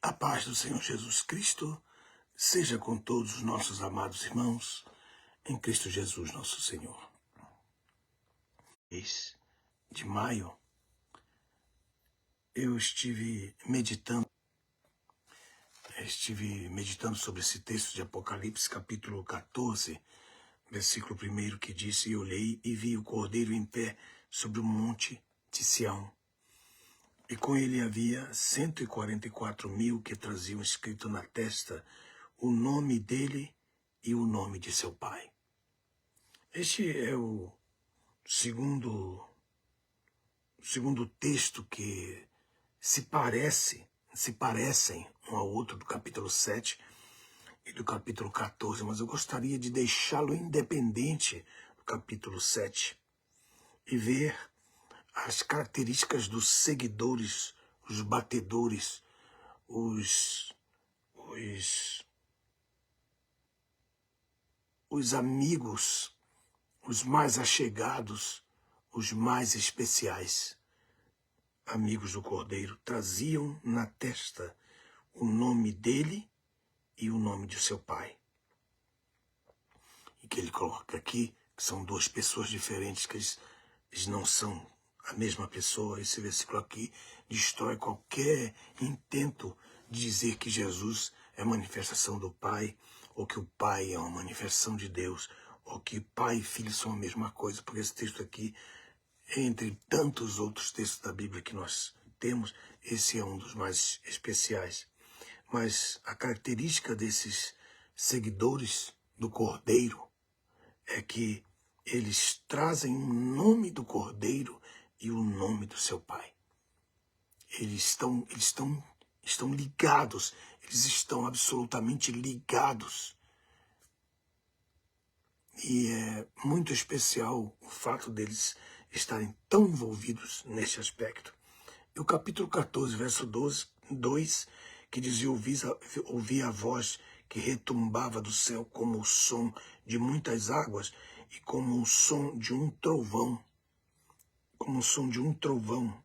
A paz do Senhor Jesus Cristo seja com todos os nossos amados irmãos em Cristo Jesus, nosso Senhor. Mês de maio, eu estive meditando sobre esse texto de Apocalipse, capítulo 14, versículo 1, que diz: "E olhei e vi o Cordeiro em pé sobre o monte de Sião. E com ele havia 144.000 que traziam escrito na testa o nome dele e o nome de seu pai." Este é o segundo texto que se parecem um ao outro, do capítulo 7 e do capítulo 14, mas eu gostaria de deixá-lo independente do capítulo 7 e ver as características dos seguidores, os batedores, os amigos, os mais achegados, os mais especiais. Amigos do Cordeiro traziam na testa o nome dele e o nome de seu pai. E que ele coloca aqui que são duas pessoas diferentes, que eles não são a mesma pessoa. Esse versículo aqui destrói qualquer intento de dizer que Jesus é manifestação do Pai, ou que o Pai é uma manifestação de Deus, ou que Pai e Filho são a mesma coisa, porque esse texto aqui, entre tantos outros textos da Bíblia que nós temos, esse é um dos mais especiais. Mas a característica desses seguidores do Cordeiro é que eles trazem o nome do Cordeiro e o nome do seu pai. Eles estão ligados, eles estão absolutamente ligados. E é muito especial o fato deles estarem tão envolvidos nesse aspecto. E o capítulo 14, verso 2, que dizia: ouvi a voz que retumbava do céu como o som de muitas águas e como o som de um trovão. Como o som de um trovão.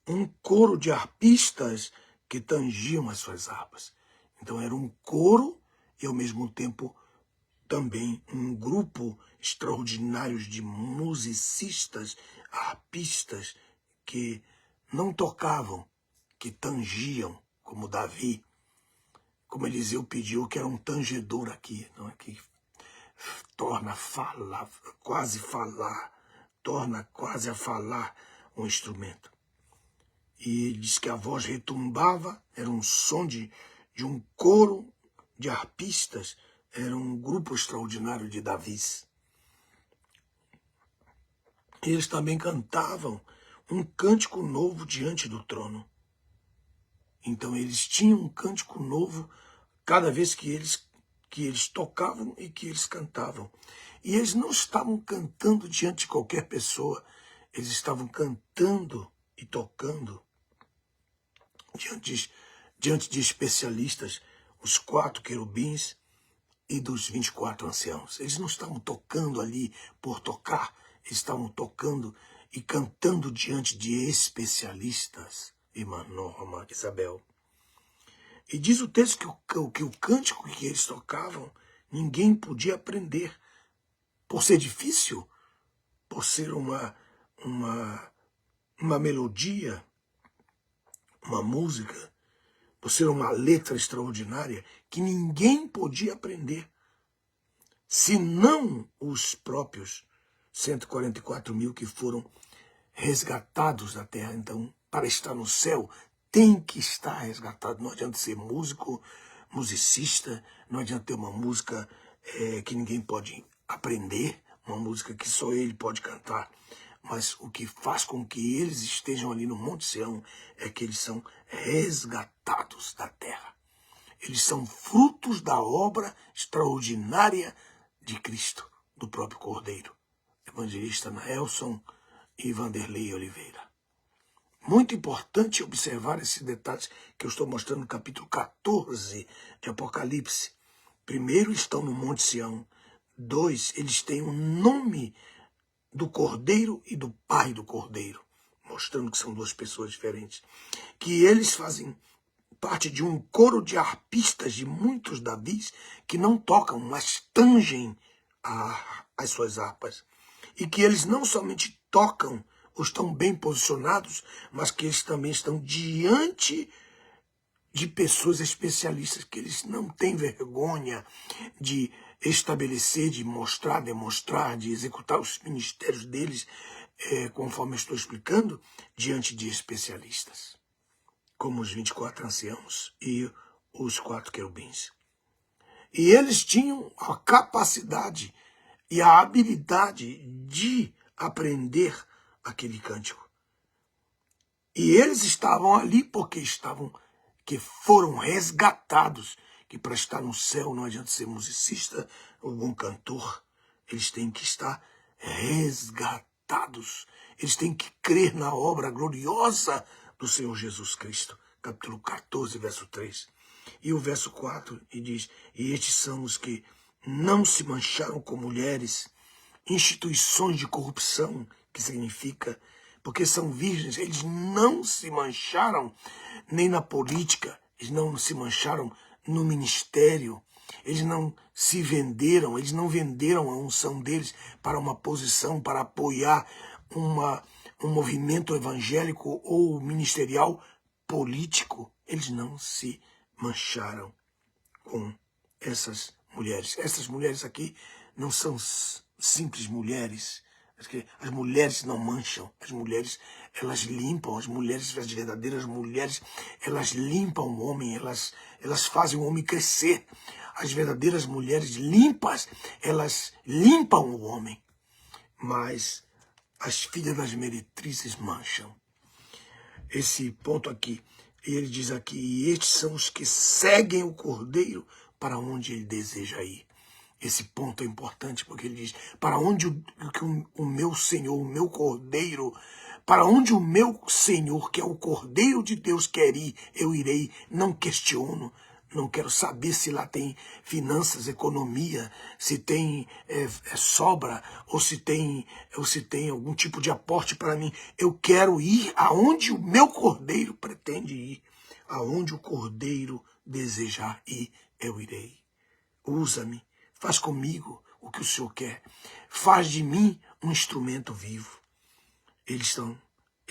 Um coro de arpistas que tangiam as suas harpas. Então era um coro e ao mesmo tempo também um grupo extraordinário de musicistas, arpistas, que não tocavam, que tangiam, como Davi, como Eliseu pediu, que era um tangedor aqui, não é? Que torna quase a falar um instrumento. E diz que a voz retumbava, era um som de um coro de arpistas, era um grupo extraordinário de Davis. Eles também cantavam um cântico novo diante do trono. Então eles tinham um cântico novo cada vez que eles tocavam e que eles cantavam. E eles não estavam cantando diante de qualquer pessoa, eles estavam cantando e tocando diante de especialistas, os 4 querubins e dos 24 anciãos. Eles não estavam tocando ali por tocar, eles estavam tocando e cantando diante de especialistas. Irmã Norma Isabel. E diz o texto que o cântico que eles tocavam, ninguém podia aprender, por ser difícil, por ser uma melodia, uma música, por ser uma letra extraordinária, que ninguém podia aprender, senão os próprios 144.000 que foram resgatados da terra. Então, para estar no céu, tem que estar resgatado. Não adianta ser musicista, não adianta ter uma música que ninguém pode aprender, uma música que só ele pode cantar. Mas o que faz com que eles estejam ali no Monte Sião é que eles são resgatados da terra. Eles são frutos da obra extraordinária de Cristo, do próprio Cordeiro. Evangelista Nelson e Vanderlei Oliveira. Muito importante observar esses detalhes que eu estou mostrando no capítulo 14 de Apocalipse. Primeiro, estão no Monte Sião. 2, eles têm o nome do Cordeiro e do Pai do Cordeiro. mostrando que são duas pessoas diferentes, que eles fazem parte de um coro de arpistas de muitos Davis que não tocam, mas tangem as suas harpas. E que eles não somente tocam ou estão bem posicionados, mas que eles também estão diante de pessoas especialistas, que eles não têm vergonha de estabelecer, de mostrar, demonstrar, de executar os ministérios deles, conforme eu estou explicando, diante de especialistas, como os 24 anciãos e os 4 querubins. E eles tinham a capacidade e a habilidade de aprender aquele cântico. E eles estavam ali porque que foram resgatados, que para estar no céu não adianta ser musicista ou bom cantor, eles têm que estar resgatados. Eles têm que crer na obra gloriosa do Senhor Jesus Cristo. Capítulo 14, verso 3. E o verso 4, e diz, e estes são os que não se mancharam com mulheres, instituições de corrupção, que significa, porque são virgens, eles não se mancharam nem na política, eles não se mancharam no ministério, eles não se venderam, eles não venderam a unção deles para uma posição, para apoiar um movimento evangélico ou ministerial político. Eles não se mancharam com essas mulheres. Essas mulheres aqui não são simples mulheres. As mulheres não mancham. As mulheres, elas limpam. As mulheres, as verdadeiras mulheres, elas limpam o homem. Elas fazem o homem crescer. As verdadeiras mulheres limpas, elas limpam o homem. Mas as filhas das meretrizes mancham. Esse ponto aqui, ele diz aqui, e estes são os que seguem o Cordeiro para onde ele deseja ir. Esse ponto é importante, porque ele diz, para onde o meu Senhor, o meu Cordeiro, para onde o meu Senhor, que é o Cordeiro de Deus, quer ir, eu irei, não questiono. Não quero saber se lá tem finanças, economia, se tem sobra, ou se tem algum tipo de aporte para mim. Eu quero ir aonde o meu Cordeiro pretende ir. Aonde o Cordeiro desejar ir, eu irei. Usa-me, faz comigo o que o Senhor quer. Faz de mim um instrumento vivo. Eles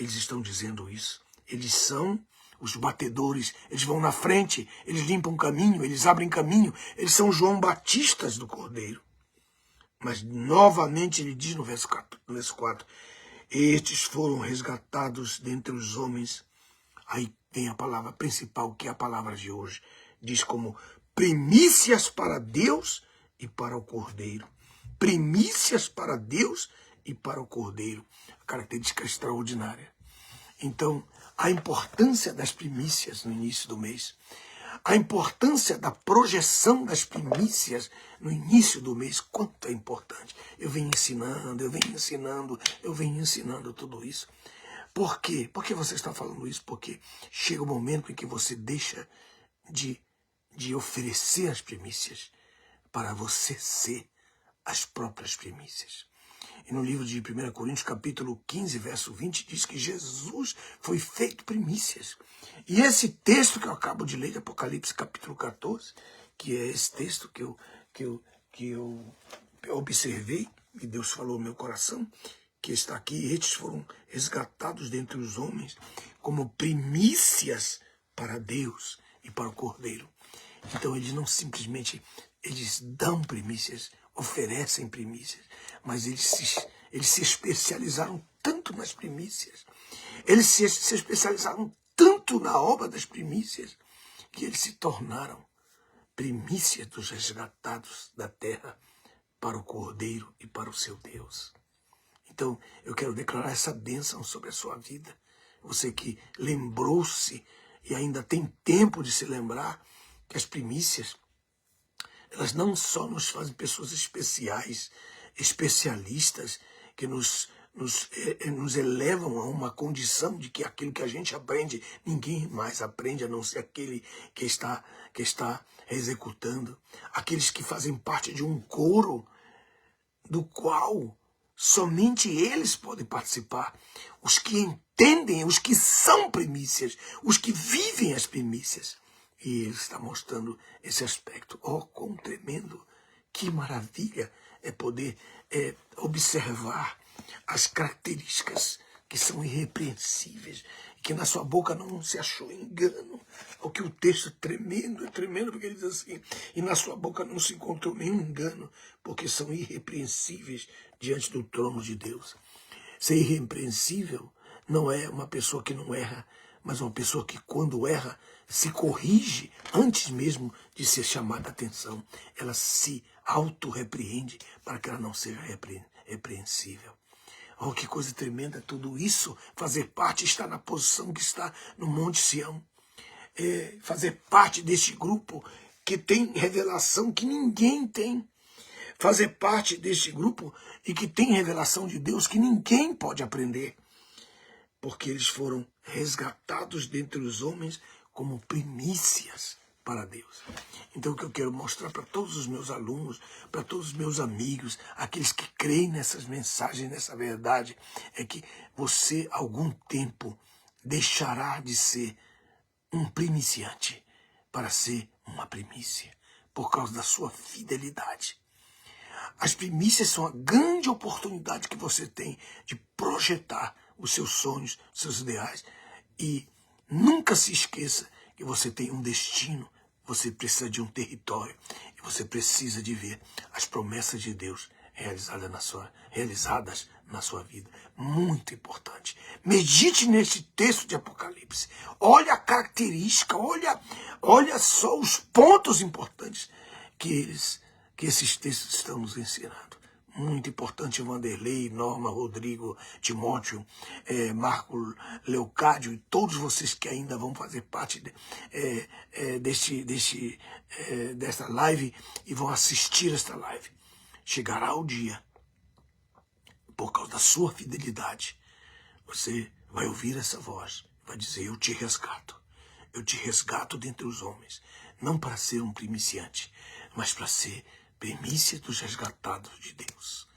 estão dizendo isso. Eles são os batedores, eles vão na frente, eles limpam caminho, eles abrem caminho, eles são João Batistas do Cordeiro. Mas novamente ele diz no verso 4, estes foram resgatados dentre os homens. Aí vem a palavra principal, que é a palavra de hoje. Diz como primícias para Deus e para o Cordeiro. Primícias para Deus e para o Cordeiro. A característica extraordinária. Então, a importância das primícias no início do mês, a importância da projeção das primícias no início do mês, quanto é importante. Eu venho ensinando tudo isso. Por quê? Por que você está falando isso? Porque chega o momento em que você deixa de oferecer as primícias para você ser as próprias primícias. E no livro de 1 Coríntios, capítulo 15, verso 20, diz que Jesus foi feito primícias. E esse texto que eu acabo de ler, de Apocalipse, capítulo 14, que é esse texto que eu observei, e Deus falou no meu coração, que está aqui, estes foram resgatados dentre os homens como primícias para Deus e para o Cordeiro. Então eles não simplesmente, eles dão primícias, oferecem primícias, mas eles se especializaram tanto nas primícias, eles se especializaram tanto na obra das primícias, que eles se tornaram primícias dos resgatados da terra para o Cordeiro e para o seu Deus. Então, eu quero declarar essa bênção sobre a sua vida. Você que lembrou-se e ainda tem tempo de se lembrar que as primícias, elas não só nos fazem pessoas especiais, especialistas, que nos elevam a uma condição de que aquilo que a gente aprende, ninguém mais aprende, a não ser aquele que está executando. Aqueles que fazem parte de um coro do qual Somente eles podem participar. Os que entendem, os que são primícias, os que vivem as primícias. E ele está mostrando esse aspecto. Oh, quão tremendo! Que maravilha é poder observar as características que são irrepreensíveis, que na sua boca não se achou engano. O que o texto é tremendo, porque ele diz assim, e na sua boca não se encontrou nenhum engano, porque são irrepreensíveis diante do trono de Deus. Ser irrepreensível não é uma pessoa que não erra, mas uma pessoa que quando erra se corrige antes mesmo de ser chamada a atenção. Ela se auto-repreende para que ela não seja repreensível. Oh, que coisa tremenda tudo isso, fazer parte, estar na posição que está no Monte Sião. Fazer parte deste grupo que tem revelação que ninguém tem. Fazer parte deste grupo e que tem revelação de Deus que ninguém pode aprender. Porque eles foram resgatados dentre os homens como primícias para Deus. Então o que eu quero mostrar para todos os meus alunos, para todos os meus amigos, aqueles que creem nessas mensagens, nessa verdade, é que você, algum tempo, deixará de ser um primiciante para ser uma primícia, por causa da sua fidelidade. As primícias são a grande oportunidade que você tem de projetar os seus sonhos, seus ideais. E nunca se esqueça que você tem um destino, você precisa de um território e você precisa de ver as promessas de Deus realizadas na sua vida. Muito importante. Medite nesse texto de Apocalipse. Olha a característica, olha só os pontos importantes que esses textos estão nos ensinando. Muito importante, Vanderlei, Norma, Rodrigo, Timóteo, Marco, Leocádio e todos vocês que ainda vão fazer parte desta live e vão assistir esta live. Chegará o dia, por causa da sua fidelidade, você vai ouvir essa voz, vai dizer, eu te resgato dentre os homens, não para ser um primiciante, mas para ser primícia dos resgatados de Deus,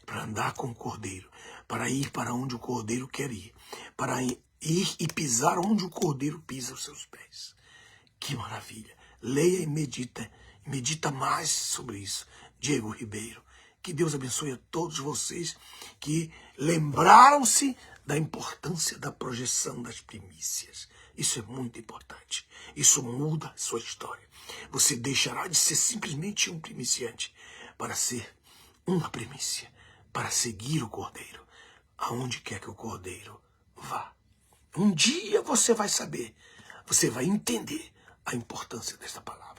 para andar com o Cordeiro, para ir para onde o Cordeiro quer ir, para ir e pisar onde o Cordeiro pisa os seus pés. Que maravilha! Leia e medita mais sobre isso. Diego Ribeiro, que Deus abençoe a todos vocês que lembraram-se da importância da projeção das primícias. Isso é muito importante. Isso muda a sua história. Você deixará de ser simplesmente um primiciante para ser uma primícia, para seguir o Cordeiro, aonde quer que o Cordeiro vá. Um dia você vai saber, você vai entender a importância desta palavra.